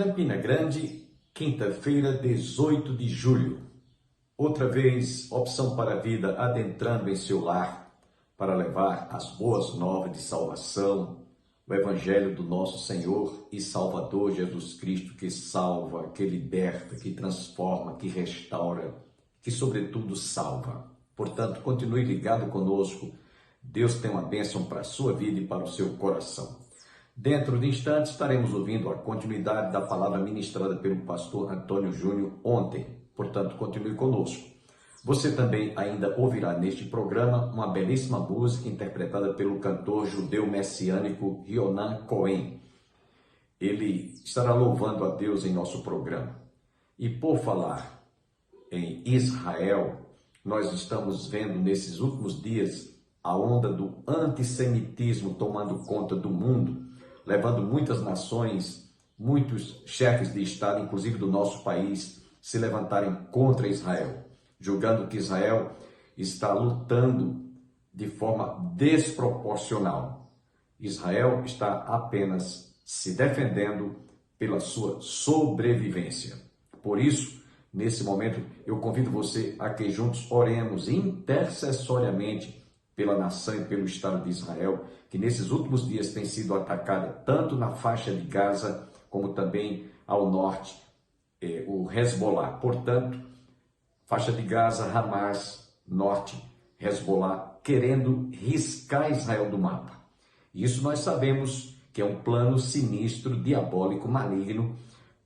Campina Grande, quinta-feira, 18 de julho. Outra vez, Opção para a Vida adentrando em seu lar para levar as boas novas de salvação, o Evangelho do nosso Senhor e Salvador Jesus Cristo, que salva, que liberta, que transforma, que restaura, que sobretudo salva. Portanto, continue ligado conosco. Deus tem uma bênção para a sua vida e para o seu coração. Dentro de instantes estaremos ouvindo a continuidade da palavra ministrada pelo pastor Antônio Júnior ontem. Portanto, continue conosco. Você também ainda ouvirá neste programa uma belíssima música interpretada pelo cantor judeu messiânico Yonan Cohen. Ele estará louvando a Deus em nosso programa. E por falar em Israel, nós estamos vendo nesses últimos dias a onda do antissemitismo tomando conta do mundo, levando muitas nações, muitos chefes de Estado, inclusive do nosso país, se levantarem contra Israel, julgando que Israel está lutando de forma desproporcional. Israel está apenas se defendendo pela sua sobrevivência. Por isso, nesse momento, eu convido você a que juntos oremos intercessoriamente pela nação e pelo Estado de Israel, que nesses últimos dias tem sido atacada tanto na faixa de Gaza, como também ao norte, o Hezbollah. Portanto, faixa de Gaza, Hamas, norte, Hezbollah, querendo riscar Israel do mapa. Isso nós sabemos que é um plano sinistro, diabólico, maligno,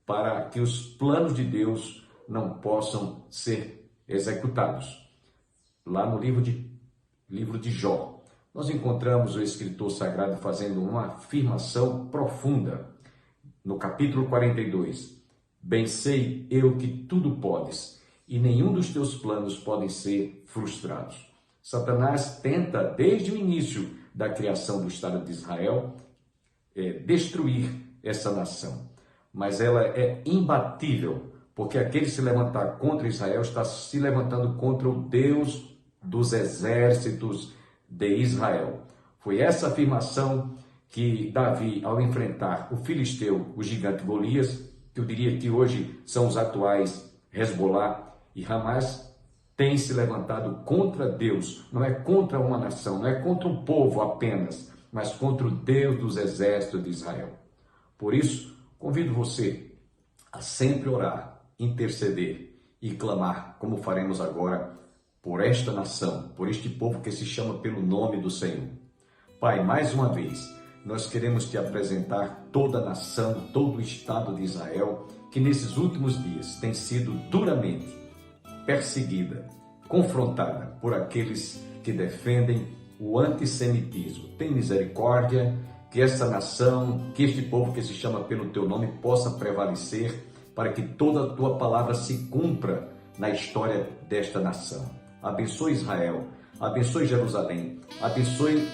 para que os planos de Deus não possam ser executados. Lá no livro de Jó, nós encontramos o escritor sagrado fazendo uma afirmação profunda. No capítulo 42, bem sei eu que tudo podes, e nenhum dos teus planos podem ser frustrados. Satanás tenta, desde o início da criação do Estado de Israel, destruir essa nação. Mas ela é imbatível, porque aquele que se levantar contra Israel está se levantando contra o Deus dos exércitos de Israel. Foi essa afirmação que Davi, ao enfrentar o filisteu, o gigante Golias, que eu diria que hoje são os atuais Hezbollah e Hamas, tem se levantado contra Deus. Não é contra uma nação, não é contra um povo apenas, mas contra o Deus dos exércitos de Israel. Por isso, convido você a sempre orar, interceder e clamar, como faremos agora, por esta nação, por este povo que se chama pelo nome do Senhor. Pai, mais uma vez, nós queremos te apresentar toda a nação, todo o Estado de Israel, que nesses últimos dias tem sido duramente perseguida, confrontada por aqueles que defendem o antissemitismo. Tem misericórdia, que essa nação, que este povo que se chama pelo teu nome possa prevalecer, para que toda a tua palavra se cumpra na história desta nação. Abençoe Israel, abençoe Jerusalém, abençoe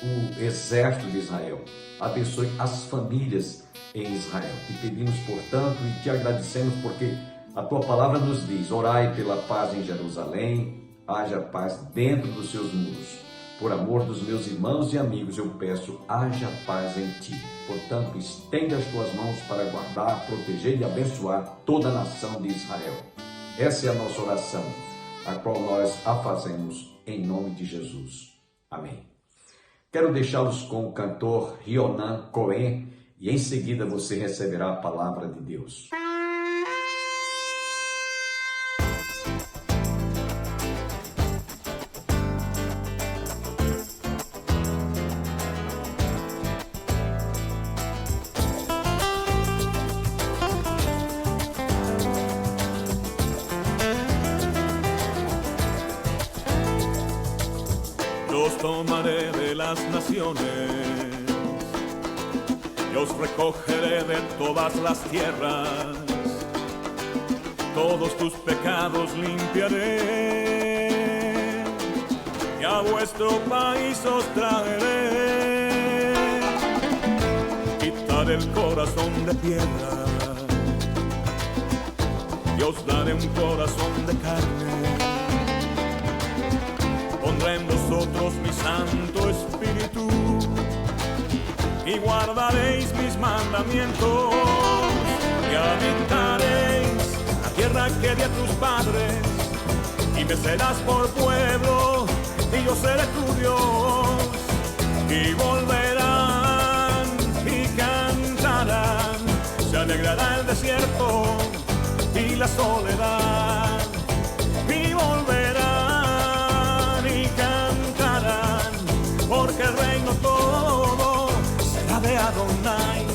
o exército de Israel, abençoe as famílias em Israel. Te pedimos, portanto, e te agradecemos porque a tua palavra nos diz: orai pela paz em Jerusalém, haja paz dentro dos seus muros. Por amor dos meus irmãos e amigos, eu peço, haja paz em ti. Portanto, estenda as tuas mãos para guardar, proteger e abençoar toda a nação de Israel. Essa é a nossa oração, a qual nós a fazemos em nome de Jesus. Amém. Quero deixá-los com o cantor Yonan Cohen e em seguida você receberá a palavra de Deus. Los tomaré de las naciones, los recogeré de todas las tierras, todos tus pecados limpiaré, y a vuestro país os traeré, quitaré el corazón de piedra, y os daré un corazón de carne. Pondré en vosotros mi Santo Espíritu y guardaréis mis mandamientos. y habitaréis la tierra que di a tus padres, y me serás por pueblo, y yo seré tu Dios, y volverán y cantarán, se alegrará el desierto y la soledad, y volverán y cantarán, porque el reino todo será de Adonai.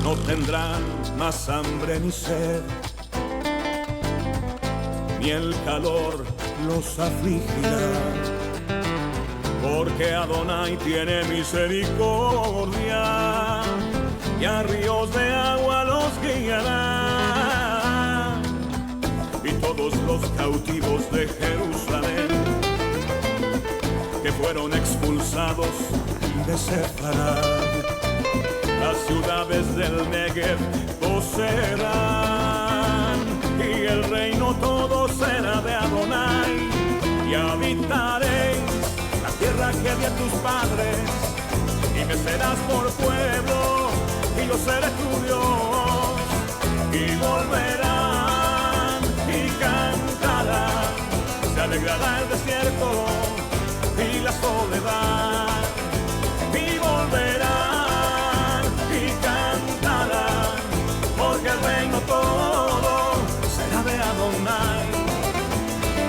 No tendrán más hambre ni sed, ni el calor los afligirá, porque Adonai tiene misericordia y a ríos de agua los guiará. Y todos los cautivos de Jerusalén que fueron expulsados de Sefarad, las ciudades del Negev poseerán, y el reino todo será de Adonai, y habitaréis la tierra que di a tus padres, y me serás por pueblo, y yo seré tu Dios, y volverán y cantarán, se alegrará el desierto y la soledad, y volverán porque el reino todo será de Adonai,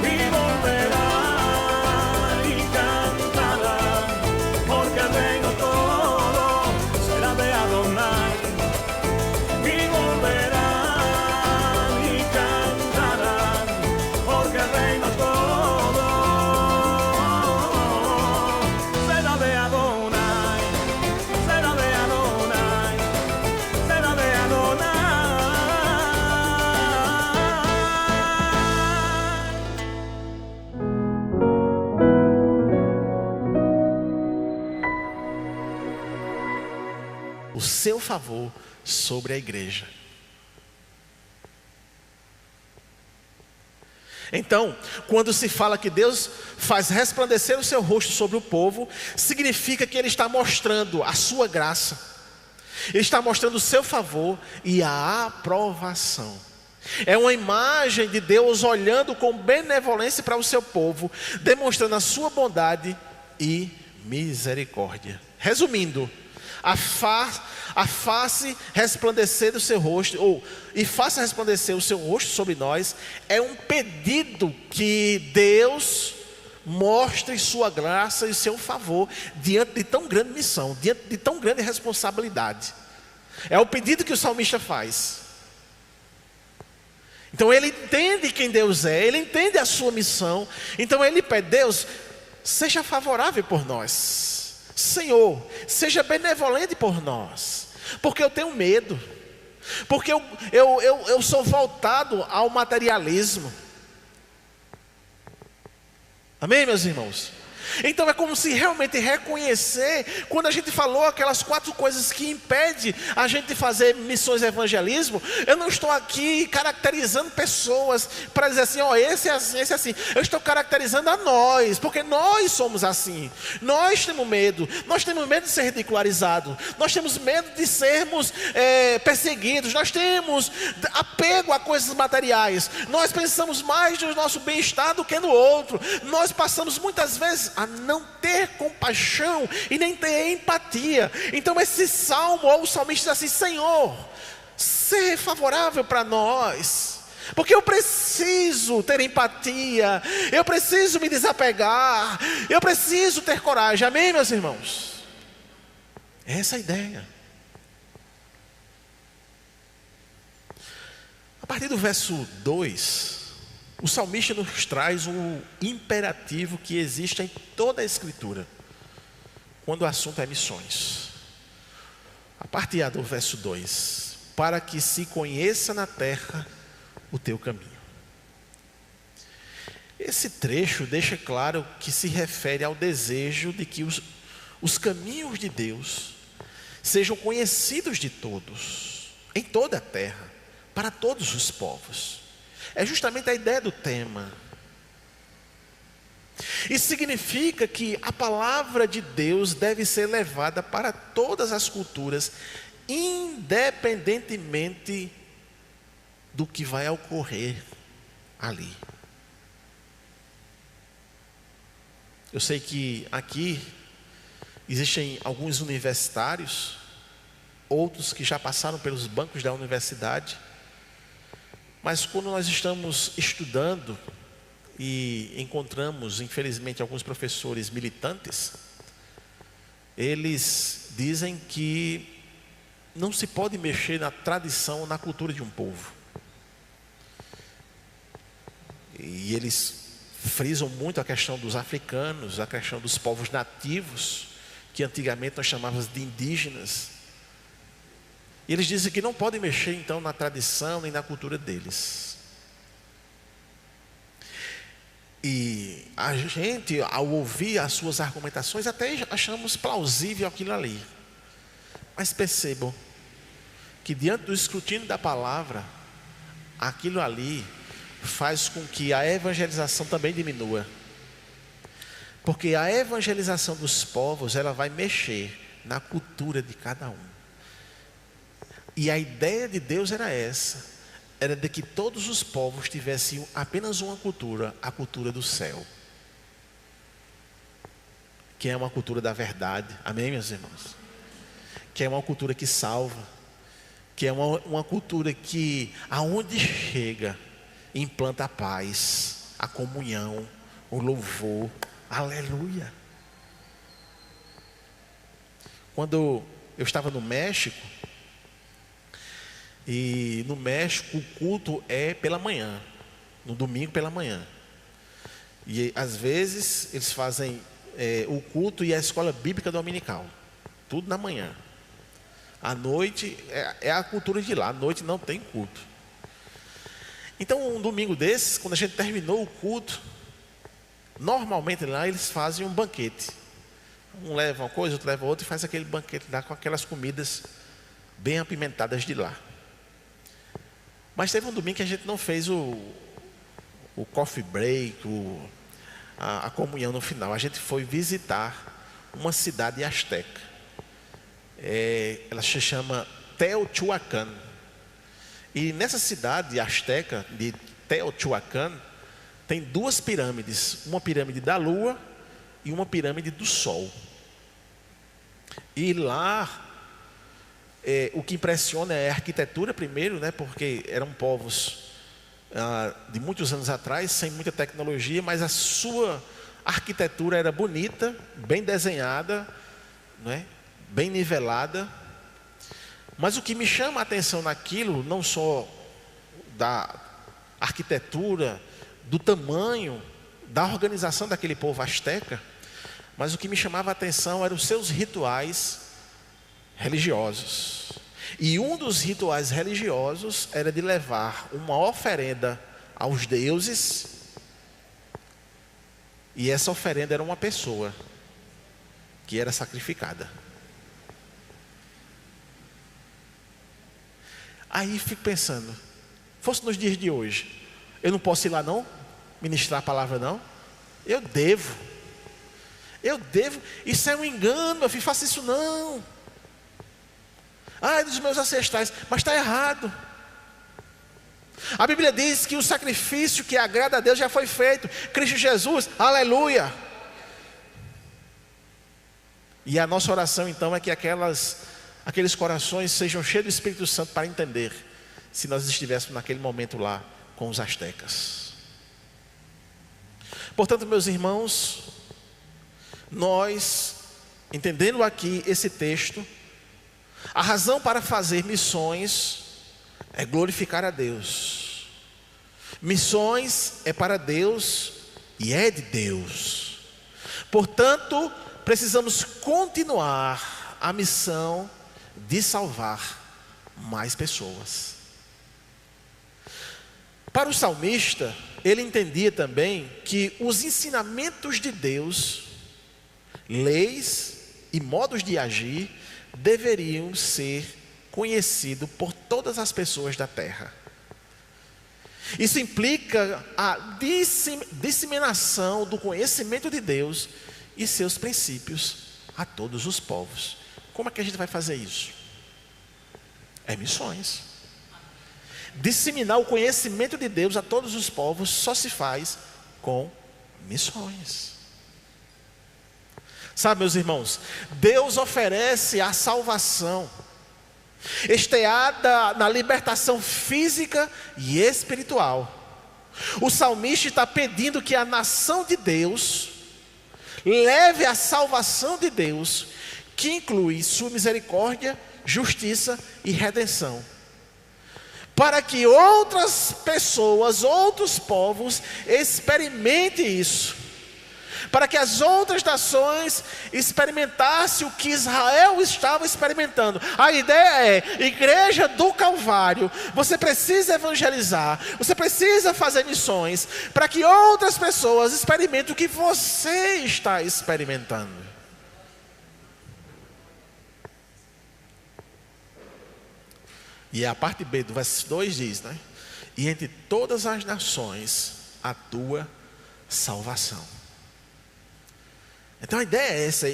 y volverán y cantarán, porque el reino todo será de Adonai, y volverán y cantarán, porque el reino todo será de Adonai, será de Adonai, será de Adonai. O seu favor sobre a igreja. Então, quando se fala que Deus faz resplandecer o seu rosto sobre o povo, significa que Ele está mostrando a sua graça, Ele está mostrando o seu favor e a aprovação. É uma imagem de Deus olhando com benevolência para o seu povo, demonstrando a sua bondade e misericórdia. Resumindo, a face resplandecer do seu rosto, e faça resplandecer o seu rosto sobre nós, é um pedido que Deus mostre sua graça e seu favor diante de tão grande missão, diante de tão grande responsabilidade. É o pedido que o salmista faz. Então ele entende quem Deus é, ele entende a sua missão. Então ele pede: Deus, seja favorável por nós. Senhor, seja benevolente por nós, porque eu tenho medo, porque eu sou voltado ao materialismo. Amém, meus irmãos? Então é como se realmente reconhecer, quando a gente falou aquelas 4 coisas que impedem a gente fazer missões e evangelismo, eu não estou aqui caracterizando pessoas para dizer assim, esse é assim, esse é assim. Eu estou caracterizando a nós, porque nós somos assim. Nós temos medo de ser ridicularizado, nós temos medo de sermos perseguidos, nós temos apego a coisas materiais, nós pensamos mais no nosso bem-estar do que no outro, nós passamos muitas vezes a não ter compaixão e nem ter empatia. Então esse salmo, ou o salmista diz assim: Senhor, ser favorável para nós, porque eu preciso ter empatia, eu preciso me desapegar, eu preciso ter coragem. Amém, meus irmãos? Essa é a ideia. A partir do verso 2, o salmista nos traz um imperativo que existe em toda a Escritura, quando o assunto é missões. A partir do verso 2: para que se conheça na terra o teu caminho. Esse trecho deixa claro que se refere ao desejo de que os caminhos de Deus sejam conhecidos de todos, em toda a terra, para todos os povos. É justamente a ideia do tema. Isso significa que a palavra de Deus deve ser levada para todas as culturas, independentemente do que vai ocorrer ali. Eu sei que aqui existem alguns universitários, outros que já passaram pelos bancos da universidade, mas quando nós estamos estudando e encontramos, infelizmente, alguns professores militantes, eles dizem que não se pode mexer na tradição, na cultura de um povo. E eles frisam muito a questão dos africanos, a questão dos povos nativos, que antigamente nós chamávamos de indígenas. E eles dizem que não podem mexer então na tradição nem na cultura deles. E a gente, ao ouvir as suas argumentações, até achamos plausível aquilo ali. Mas percebam que diante do escrutínio da palavra, aquilo ali faz com que a evangelização também diminua. Porque a evangelização dos povos, ela vai mexer na cultura de cada um. E a ideia de Deus era essa, era de que todos os povos tivessem apenas uma cultura, a cultura do céu, que é uma cultura da verdade, amém, meus irmãos? Que é uma cultura que salva, que é uma cultura que, aonde chega, implanta a paz, a comunhão, o louvor, aleluia. Quando eu estava no México, e no México o culto é pela manhã, no domingo pela manhã. E às vezes eles fazem o culto e a escola bíblica dominical, tudo na manhã. À noite é a cultura de lá, à noite não tem culto. Então um domingo desses, quando a gente terminou o culto, normalmente lá eles fazem um banquete. Um leva uma coisa, outro leva outra e faz aquele banquete lá com aquelas comidas bem apimentadas de lá. Mas teve um domingo que a gente não fez o coffee break, a comunhão no final. A gente foi visitar uma cidade asteca. Ela se chama Teotihuacan. E nessa cidade asteca de Teotihuacan tem duas pirâmides, uma pirâmide da lua e uma pirâmide do sol. E lá o que impressiona é a arquitetura primeiro, né? Porque eram povos de muitos anos atrás, sem muita tecnologia, mas a sua arquitetura era bonita, bem desenhada, né? Bem nivelada. Mas o que me chama a atenção naquilo, não só da arquitetura, do tamanho, da organização daquele povo asteca, mas o que me chamava a atenção eram os seus rituais religiosos. E um dos rituais religiosos era de levar uma oferenda aos deuses, e essa oferenda era uma pessoa que era sacrificada. Aí fico pensando, fosse nos dias de hoje, eu não posso ir lá não, ministrar a palavra não? Eu devo, isso é um engano, meu filho, faça isso não. É dos meus ancestrais, mas está errado. A Bíblia diz que o sacrifício que agrada a Deus já foi feito, Cristo Jesus, aleluia. E a nossa oração então é que aqueles corações sejam cheios do Espírito Santo para entender, se nós estivéssemos naquele momento lá com os astecas. Portanto, meus irmãos, nós, entendendo aqui esse texto, a razão para fazer missões é glorificar a Deus. Missões é para Deus e é de Deus. Portanto, precisamos continuar a missão de salvar mais pessoas. Para o salmista, ele entendia também que os ensinamentos de Deus, leis e modos de agir deveriam ser conhecidos por todas as pessoas da terra. Isso implica a disseminação do conhecimento de Deus e seus princípios a todos os povos. Como é que a gente vai fazer isso? É missões. Disseminar o conhecimento de Deus a todos os povos só se faz com missões. Sabe, meus irmãos, Deus oferece a salvação esteada na libertação física e espiritual. O salmista está pedindo que a nação de Deus leve a salvação de Deus, que inclui sua misericórdia, justiça e redenção, para que outras pessoas, outros povos experimentem isso, para que as outras nações experimentassem o que Israel estava experimentando. A ideia é: igreja do Calvário, você precisa evangelizar, você precisa fazer missões, para que outras pessoas experimentem o que você está experimentando. E a parte B do verso 2 diz, né? E entre todas as nações a tua salvação. Então a ideia é essa.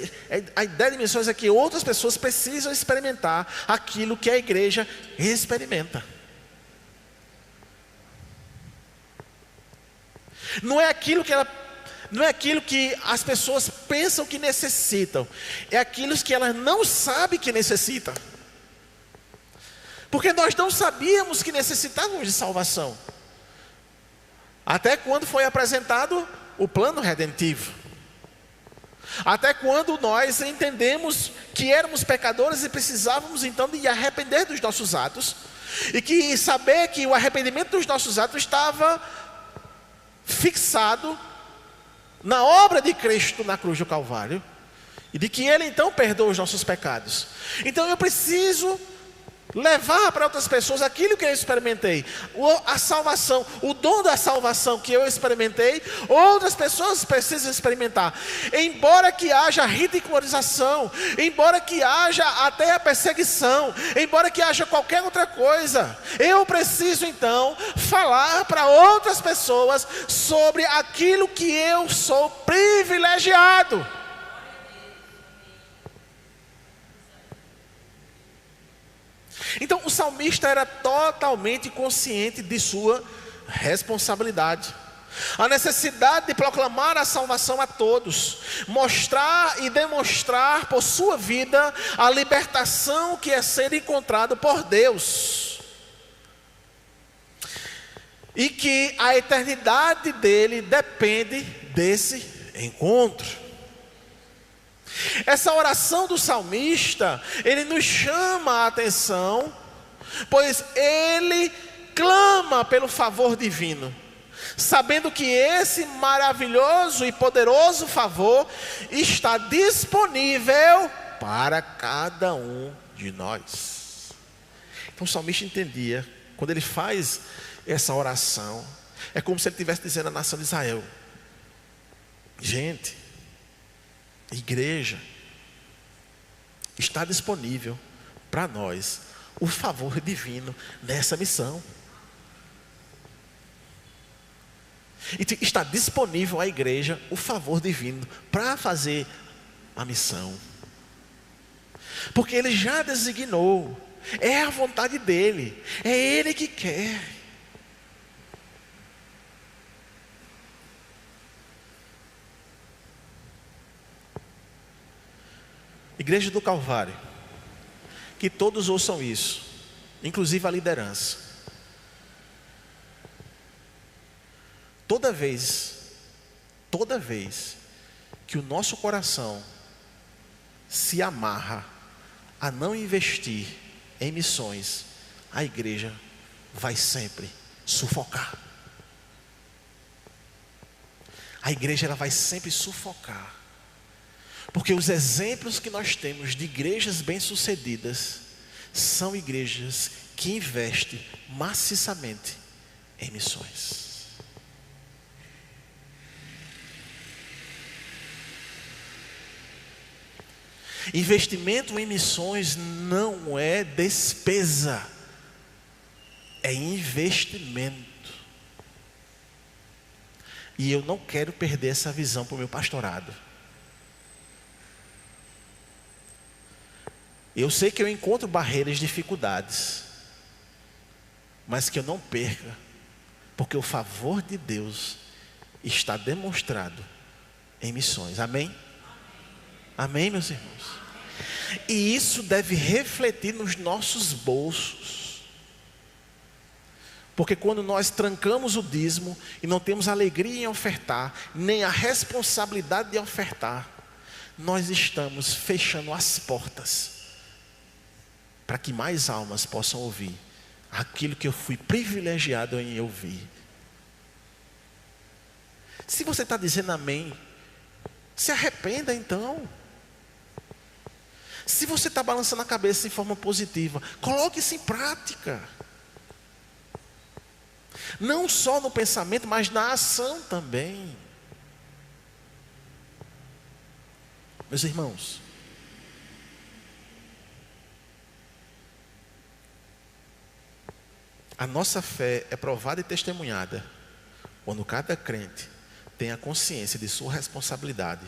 A ideia de missões é que outras pessoas precisam experimentar aquilo que a igreja experimenta. Não é aquilo que as pessoas pensam que necessitam. É aquilo que elas não sabem que necessitam. Porque nós não sabíamos que necessitávamos de salvação, até quando foi apresentado o plano redentivo. Até quando nós entendemos que éramos pecadores e precisávamos então de arrepender dos nossos atos, e que saber que o arrependimento dos nossos atos estava fixado na obra de Cristo na cruz do Calvário, e de que Ele então perdoa os nossos pecados. Então eu preciso levar para outras pessoas aquilo que eu experimentei, a salvação, o dom da salvação que eu experimentei, outras pessoas precisam experimentar. Embora que haja ridicularização, embora que haja até a perseguição, embora que haja qualquer outra coisa, eu preciso então falar para outras pessoas sobre aquilo que eu sou privilegiado. Então o salmista era totalmente consciente de sua responsabilidade, a necessidade de proclamar a salvação a todos, mostrar e demonstrar por sua vida a libertação que é ser encontrado por Deus, e que a eternidade dele depende desse encontro. Essa oração do salmista, ele nos chama a atenção, pois ele clama pelo favor divino, sabendo que esse maravilhoso e poderoso favor está disponível para cada um de nós. Então o salmista entendia, quando ele faz essa oração, é como se ele estivesse dizendo à nação de Israel: gente, igreja, está disponível para nós o favor divino nessa missão. E está disponível à igreja o favor divino para fazer a missão, porque Ele já designou, é a vontade dEle, é Ele que quer. Igreja do Calvário, que todos ouçam isso, inclusive a liderança. Toda vez que o nosso coração se amarra a não investir em missões, a igreja vai sempre sufocar. A igreja ela vai sempre sufocar. Porque os exemplos que nós temos de igrejas bem-sucedidas são igrejas que investem maciçamente em missões. Investimento em missões não é despesa, é investimento. E eu não quero perder essa visão para o meu pastorado. Eu sei que eu encontro barreiras, dificuldades, mas que eu não perca, porque o favor de Deus está demonstrado em missões. Amém? Amém, meus irmãos? E isso deve refletir nos nossos bolsos. Porque quando nós trancamos o dízimo e não temos alegria em ofertar, nem a responsabilidade de ofertar, nós estamos fechando as portas para que mais almas possam ouvir aquilo que eu fui privilegiado em ouvir. Se você está dizendo amém, se arrependa então. Se você está balançando a cabeça de forma positiva, coloque isso em prática. Não só no pensamento, mas na ação também. Meus irmãos, a nossa fé é provada e testemunhada quando cada crente tem a consciência de sua responsabilidade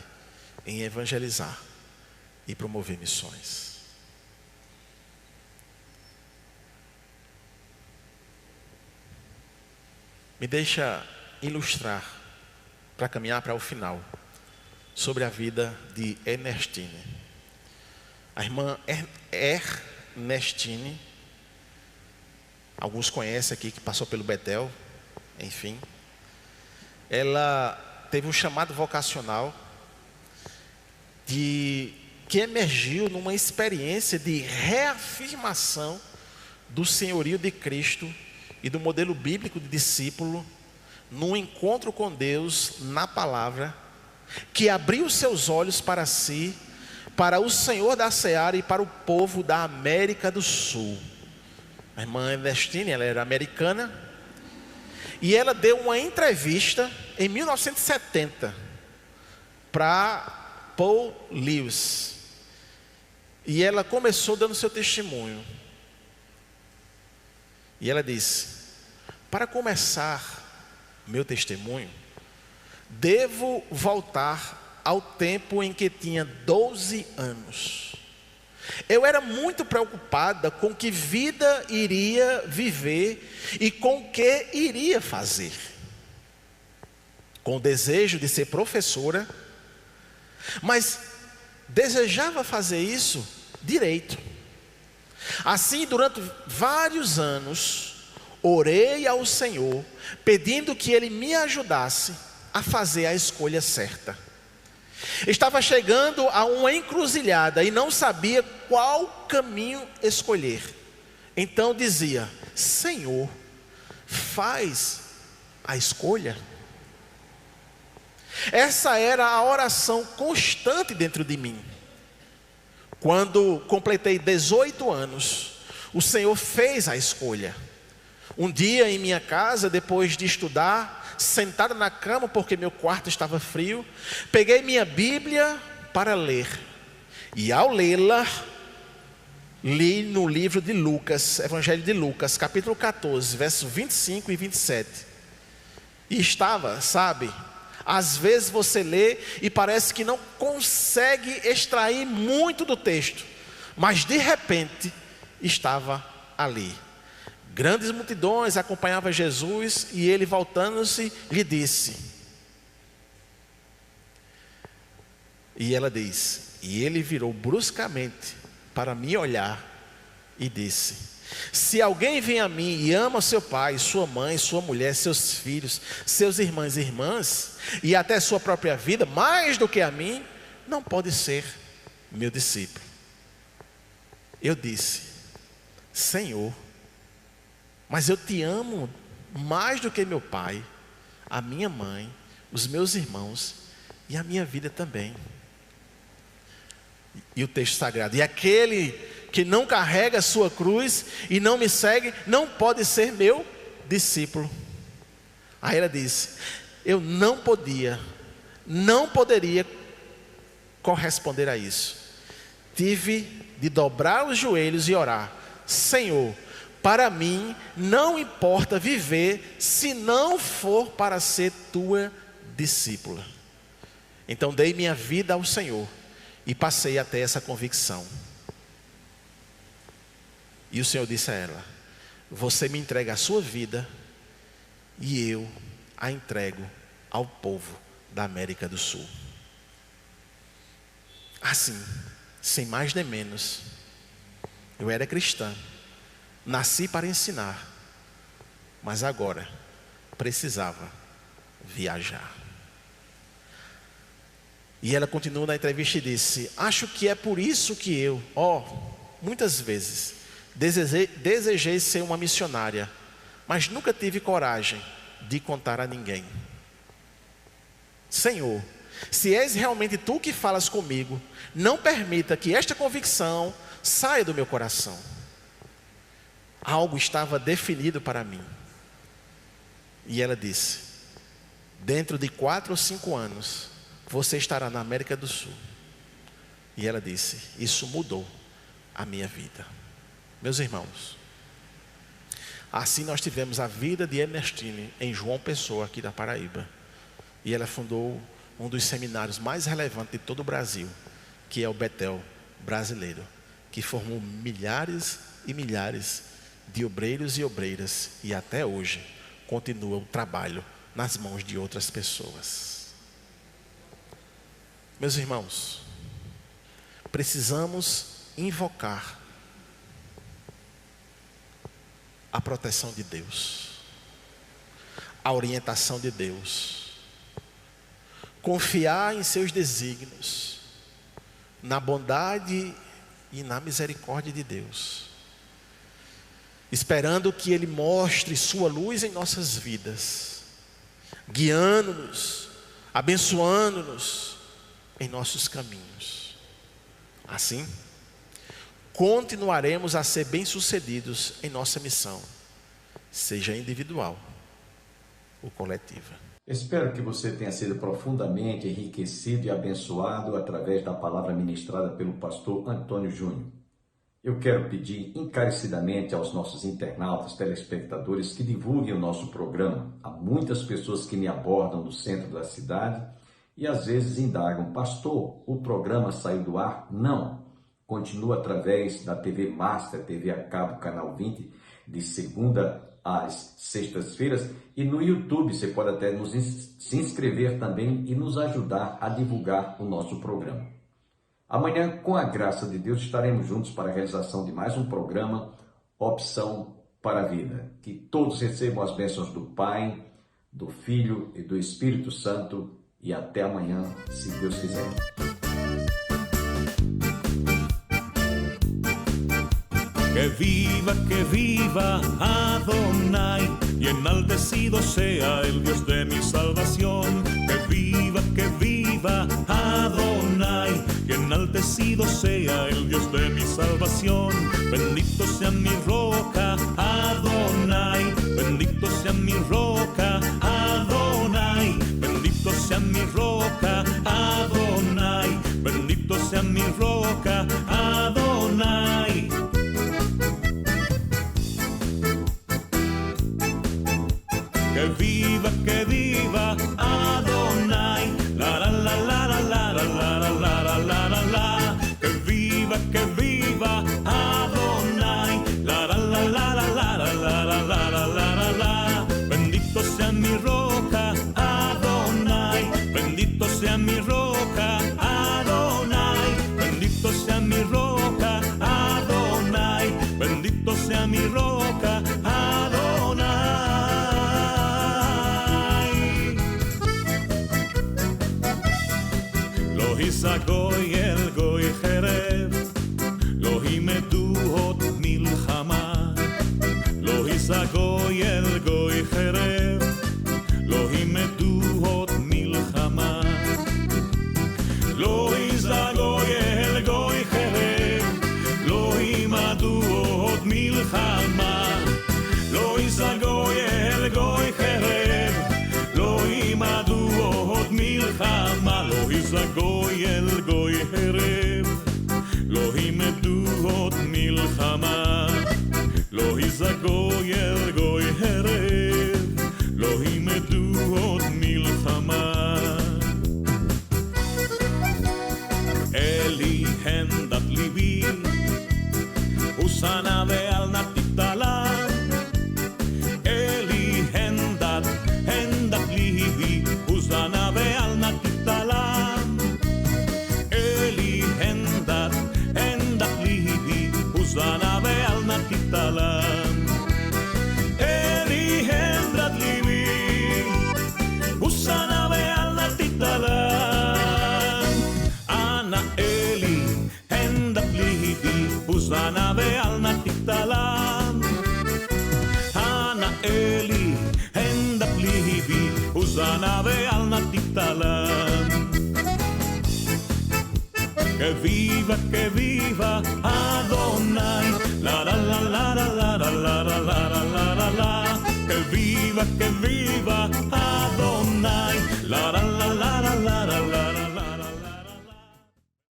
em evangelizar e promover missões. Me deixa ilustrar, para caminhar para o final, sobre a vida de Ernestine. A irmã Ernestine, alguns conhecem aqui, que passou pelo Betel, enfim. Ela teve um chamado vocacional que emergiu numa experiência de reafirmação do senhorio de Cristo e do modelo bíblico de discípulo, num encontro com Deus na palavra, que abriu seus olhos para si, para o Senhor da Seara e para o povo da América do Sul. A irmã Ernestine, ela era americana, e ela deu uma entrevista em 1970 para Paul Lewis, e ela começou dando seu testemunho. E ela disse: para começar meu testemunho, devo voltar ao tempo em que tinha 12 anos. Eu era muito preocupada com que vida iria viver e com o que iria fazer. Com o desejo de ser professora, mas desejava fazer isso direito. Assim, durante vários anos, orei ao Senhor, pedindo que Ele me ajudasse a fazer a escolha certa. Estava chegando a uma encruzilhada e não sabia qual caminho escolher. Então dizia: Senhor, faz a escolha. Essa era a oração constante dentro de mim. Quando completei 18 anos, o Senhor fez a escolha. Um dia em minha casa, depois de estudar, sentado na cama porque meu quarto estava frio, peguei minha Bíblia para ler. E ao lê-la, li no livro de Lucas, Evangelho de Lucas, capítulo 14, versos 25 e 27. E estava, sabe, às vezes você lê e parece que não consegue extrair muito do texto, mas de repente estava ali. Grandes multidões acompanhavam Jesus e ele, voltando-se, lhe disse. E ela diz: e ele virou bruscamente para me olhar e disse: se alguém vem a mim e ama seu pai, sua mãe, sua mulher, seus filhos, seus irmãos e irmãs, e até sua própria vida, mais do que a mim, não pode ser meu discípulo. Eu disse: Senhor, mas eu te amo mais do que meu pai, a minha mãe, os meus irmãos e a minha vida também. E o texto sagrado: e aquele que não carrega a sua cruz e não me segue, não pode ser meu discípulo. Aí ela disse: eu não poderia corresponder a isso. tive de dobrar os joelhos e orar: Senhor, para mim não importa viver se não for para ser tua discípula. Então dei minha vida ao Senhor e passei a ter essa convicção. E o Senhor disse a ela: você me entrega a sua vida e eu a entrego ao povo da América do Sul. Assim, sem mais nem menos, eu era cristã, nasci para ensinar, mas agora precisava viajar. E ela continuou na entrevista e disse: acho que é por isso que eu, muitas vezes, desejei ser uma missionária, mas nunca tive coragem de contar a ninguém. Senhor, se és realmente tu que falas comigo, não permita que esta convicção saia do meu coração. Algo estava definido para mim. E ela disse: dentro de 4 ou 5 anos, você estará na América do Sul. E ela disse: isso mudou a minha vida. Meus irmãos, assim nós tivemos a vida de Ernestine em João Pessoa, aqui da Paraíba. E ela fundou um dos seminários mais relevantes de todo o Brasil, que é o Betel brasileiro, que formou milhares e milhares de obreiros e obreiras, e até hoje continua o trabalho nas mãos de outras pessoas. Meus irmãos, precisamos invocar a proteção de Deus, a orientação de Deus, confiar em seus desígnios, na bondade e na misericórdia de Deus, esperando que Ele mostre sua luz em nossas vidas, guiando-nos, abençoando-nos em nossos caminhos. Assim, continuaremos a ser bem-sucedidos em nossa missão, seja individual ou coletiva. Espero que você tenha sido profundamente enriquecido e abençoado através da palavra ministrada pelo pastor Antônio Júnior. Eu quero pedir encarecidamente aos nossos internautas, telespectadores, que divulguem o nosso programa. Há muitas pessoas que me abordam do centro da cidade e às vezes indagam: pastor, o programa saiu do ar? Não. Continua através da TV Master, TV a cabo, canal 20, de segunda às sextas-feiras, e no YouTube você pode até se inscrever também e nos ajudar a divulgar o nosso programa. Amanhã, com a graça de Deus, estaremos juntos para a realização de mais um programa, Opção para a Vida. Que todos recebam as bênçãos do Pai, do Filho e do Espírito Santo, e até amanhã, se Deus quiser. Que viva Adonai, y enaltecido sea el Dios de mi salvación. Que viva Adonai, y enaltecido sea el Dios de mi salvación. Bendito sea mi roca, Adonai, bendito sea mi roca, Adonai, bendito sea mi roca, Adonai, bendito sea mi roca, Adonai. Que viva Adonai, la la la la la la la la la la la la. Que viva Adonai, la la la la la la la la la la la la. Bendito sea mi roca, Adonai, bendito sea mi roca, Adonai, bendito sea mi roca, Adonai, bendito sea mi roca, Adonai. Goy el goy jereb, lo himedu hot milchama. Lo hizagoy el goy jereb, lo himedu hot milchama. Lo hizagoy el goy jereb, lo himedu hot milchama. Lo hizagoy el goy jereb, lo himedu hot milchama. Lo hizagoy el goy jereb, lo מלחמה, לא יזגוי אל גוי הרב, לא ילמדו עוד מלחמה. אלי הנדת ליבי, וסנה ואל נתיתלה. אלי הנדת ליבי, וסנה ואל נתיתלה. אלי הנדת ליבי, וסנה ואל נתיתלה. אלי הנדת ליבי, וסנה ואל נתיתלה. Husana ve'al natitalam, Hana Eli hendak libi, Husana ve'al natitalam. Que viva Adonai, la la la la la la la la la la.